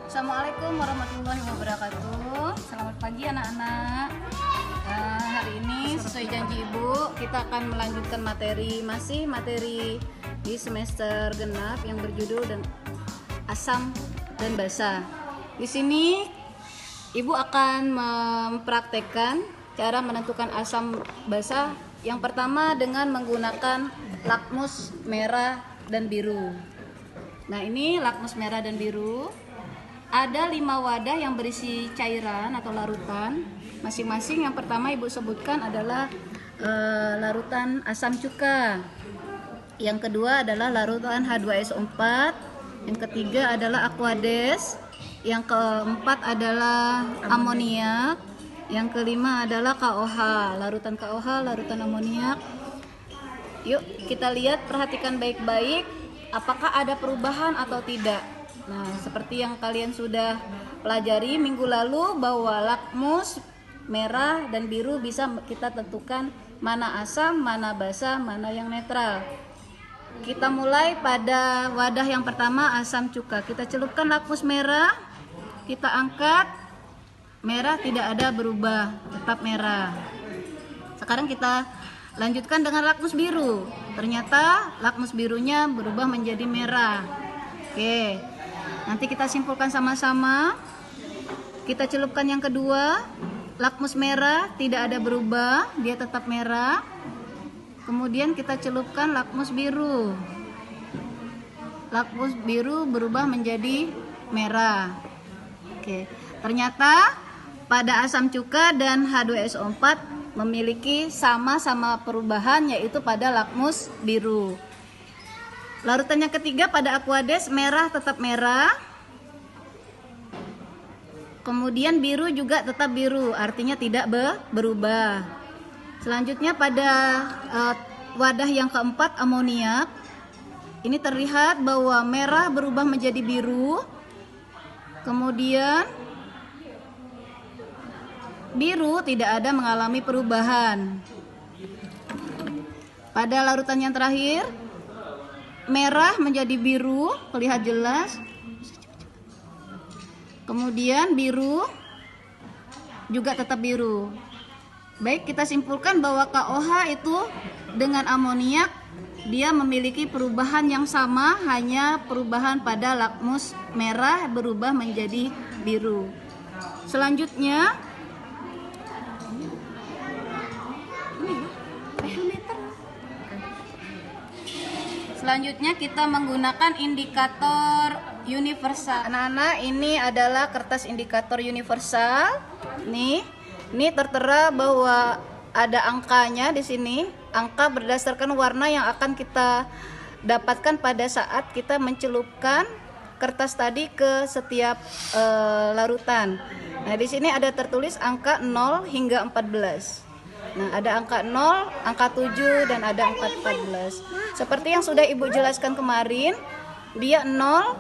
Assalamualaikum warahmatullahi wabarakatuh. Selamat pagi anak-anak. Hari ini sesuai janji ibu, kita akan melanjutkan materi di semester genap yang berjudul dan asam dan basa. Di sini ibu akan mempraktekkan cara menentukan asam basa. Yang pertama dengan menggunakan lakmus merah dan biru. Nah, ini lakmus merah dan biru. Ada 5 wadah yang berisi cairan atau larutan. Masing-masing yang pertama ibu sebutkan adalah larutan asam cuka. Yang kedua adalah larutan H2SO4. Yang ketiga adalah Aquades. Yang keempat adalah amoniak. Yang kelima adalah KOH, larutan KOH, larutan amoniak. Yuk kita lihat, perhatikan baik-baik apakah ada perubahan atau tidak. Nah, seperti yang kalian sudah pelajari minggu lalu bahwa lakmus merah dan biru bisa kita tentukan mana asam, mana basa, mana yang netral. Kita mulai pada wadah yang pertama, asam cuka. Kita celupkan lakmus merah, kita angkat, merah tidak ada berubah, tetap merah. Sekarang kita lanjutkan dengan lakmus biru. Ternyata lakmus birunya berubah menjadi merah. Oke, nanti kita simpulkan sama-sama. Kita celupkan yang kedua, lakmus merah tidak ada berubah, dia tetap merah. Kemudian kita celupkan lakmus biru. Lakmus biru berubah menjadi merah. Oke, ternyata pada asam cuka dan H2SO4 memiliki sama-sama perubahan, yaitu pada lakmus biru. Larutan yang ketiga pada Aquades, merah tetap merah. Kemudian biru juga tetap biru, artinya tidak berubah. Selanjutnya pada wadah yang keempat, amoniak. Ini terlihat bahwa merah berubah menjadi biru. Kemudian biru tidak ada mengalami perubahan. Pada larutan yang terakhir, merah menjadi biru, terlihat jelas. Kemudian biru juga tetap biru. Baik, kita simpulkan bahwa KOH itu dengan amoniak dia memiliki perubahan yang sama, hanya perubahan pada lakmus merah berubah menjadi biru. Selanjutnya kita menggunakan indikator universal. Anak-anak, ini adalah kertas indikator universal. Ini tertera bahwa ada angkanya di sini. Angka berdasarkan warna yang akan kita dapatkan pada saat kita mencelupkan kertas tadi ke setiap larutan. Nah, di sini ada tertulis angka 0 hingga 14. Nah, ada angka 0, angka 7, dan ada angka 14. Seperti yang sudah Ibu jelaskan kemarin, dia 0,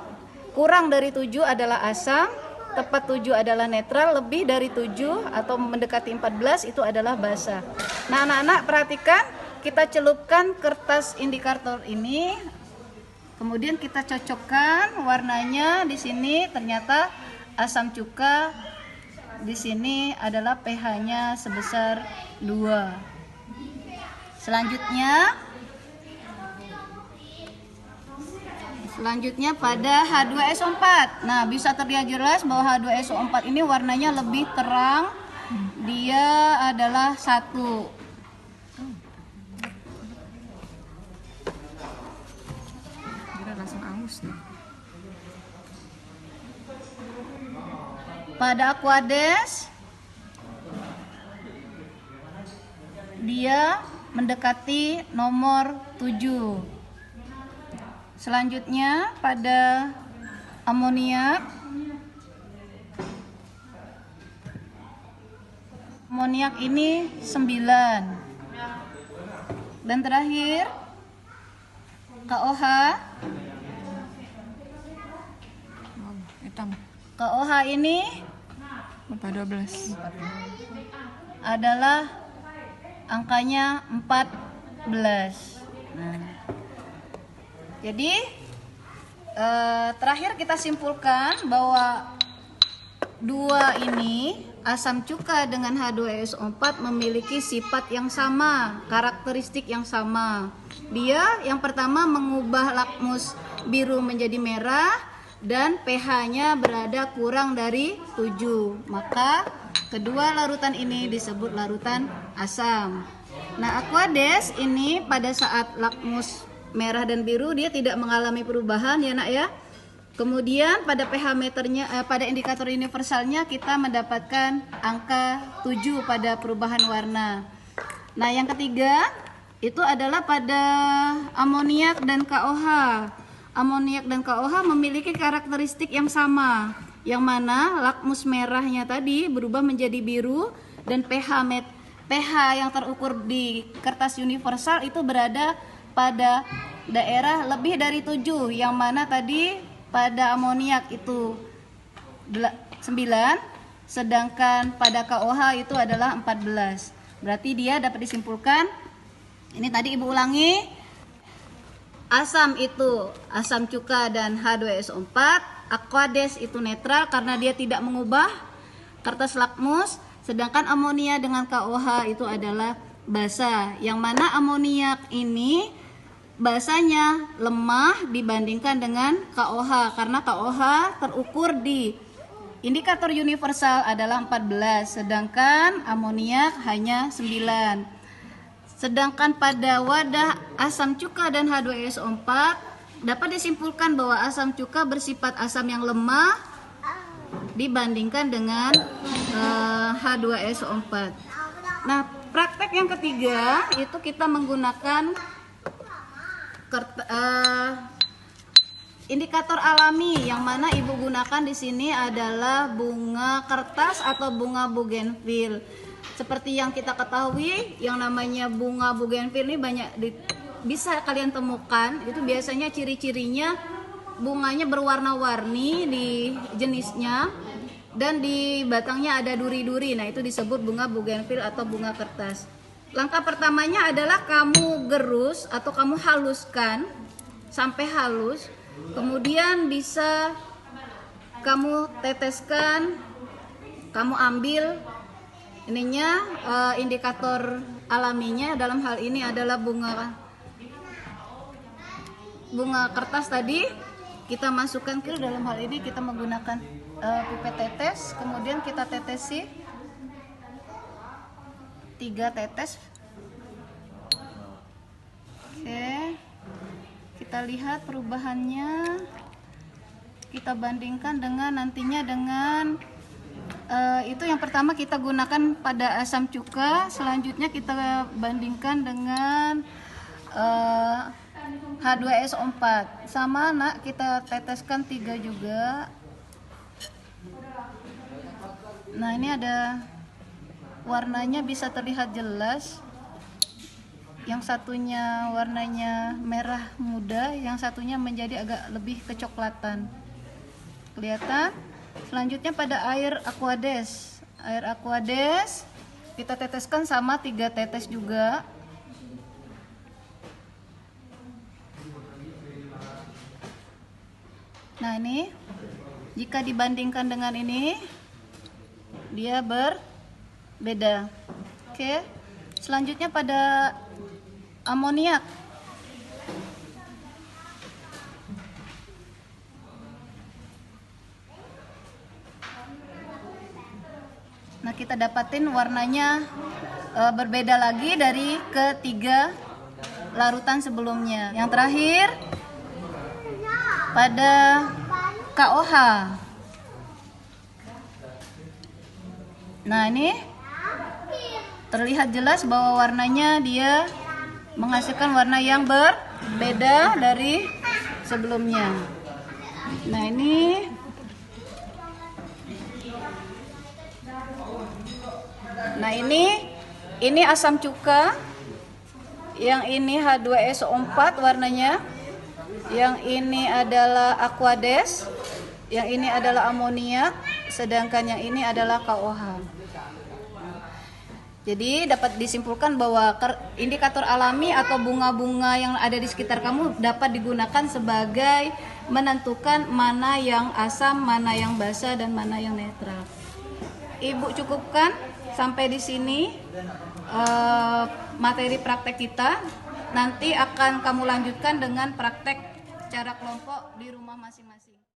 kurang dari 7 adalah asam, tepat 7 adalah netral, lebih dari 7 atau mendekati 14 itu adalah basa. Nah, anak-anak perhatikan, kita celupkan kertas indikator ini, kemudian kita cocokkan warnanya. Di sini ternyata asam cuka di sini adalah pH-nya sebesar 2. Selanjutnya pada H2SO4. Nah, bisa terlihat jelas bahwa H2SO4 ini warnanya lebih terang. Dia adalah 1. Langsung aus nih. Pada Aquades dia mendekati nomor 7. Selanjutnya pada amoniak ini 9. Dan terakhir KOH Hitam. KOH ini 12. adalah angkanya 14. Nah, jadi terakhir kita simpulkan bahwa dua ini, asam cuka dengan H2SO4 memiliki sifat yang sama, karakteristik yang sama. Dia yang pertama mengubah lakmus biru menjadi merah dan pH-nya berada kurang dari 7. Maka kedua larutan ini disebut larutan asam. Nah, Aquades ini pada saat lakmus merah dan biru dia tidak mengalami perubahan ya nak ya. Kemudian pada pH meternya pada indikator universalnya kita mendapatkan angka 7 pada perubahan warna. Nah, yang ketiga itu adalah pada amoniak dan KOH. Amoniak dan KOH memiliki karakteristik yang sama, yang mana lakmus merahnya tadi berubah menjadi biru dan pH yang terukur di kertas universal itu berada pada daerah lebih dari 7, yang mana tadi pada amoniak itu 9, sedangkan pada KOH itu adalah 14. Berarti dia dapat disimpulkan, ini tadi Ibu ulangi, asam itu asam cuka dan H2SO4, Aquades itu netral karena dia tidak mengubah kertas lakmus, sedangkan amonia dengan KOH itu adalah basa, yang mana amoniak ini basanya lemah dibandingkan dengan KOH karena KOH terukur di indikator universal adalah 14, sedangkan amoniak hanya 9. Sedangkan pada wadah asam cuka dan H2SO4 dapat disimpulkan bahwa asam cuka bersifat asam yang lemah dibandingkan dengan H2SO4. Nah, praktek yang ketiga itu kita menggunakan indikator alami, yang mana Ibu gunakan di sini adalah bunga kertas atau bunga bougainville. Seperti yang kita ketahui, yang namanya bunga bougainville ini banyak bisa kalian temukan. Itu biasanya ciri-cirinya bunganya berwarna-warni di jenisnya dan di batangnya ada duri-duri. Nah, itu disebut bunga bougainville atau bunga kertas. Langkah pertamanya adalah kamu gerus atau kamu haluskan sampai halus. Kemudian bisa kamu teteskan, kamu ambil ininya indikator alaminya, dalam hal ini adalah bunga kertas tadi. Kita masukkan ke dalam hal ini kita menggunakan pipet tetes, kemudian kita tetesi 3 tetes. Oke, kita lihat perubahannya, kita bandingkan dengan nantinya dengan itu yang pertama kita gunakan pada asam cuka, selanjutnya kita bandingkan dengan H2SO4 sama nak, kita teteskan 3 juga. Nah, ini ada warnanya bisa terlihat jelas, yang satunya warnanya merah muda, yang satunya menjadi agak lebih kecoklatan, kelihatan. Selanjutnya pada air Aquades, kita teteskan sama 3 tetes juga. Nah, ini jika dibandingkan dengan ini dia berbeda. Oke, selanjutnya pada amoniak. Nah, kita dapatin warnanya berbeda lagi dari ketiga larutan sebelumnya. Yang terakhir pada KOH. Nah, ini terlihat jelas bahwa warnanya dia menghasilkan warna yang berbeda dari sebelumnya. Nah, ini asam cuka, yang ini H2SO4 warnanya, yang ini adalah Aquades, yang ini adalah amoniak, sedangkan yang ini adalah KOH. Jadi dapat disimpulkan bahwa indikator alami atau bunga-bunga yang ada di sekitar kamu dapat digunakan sebagai menentukan mana yang asam, mana yang basa, dan mana yang netral. Ibu cukupkan sampai di sini materi praktek kita. Nanti akan kamu lanjutkan dengan praktek secara kelompok di rumah masing-masing.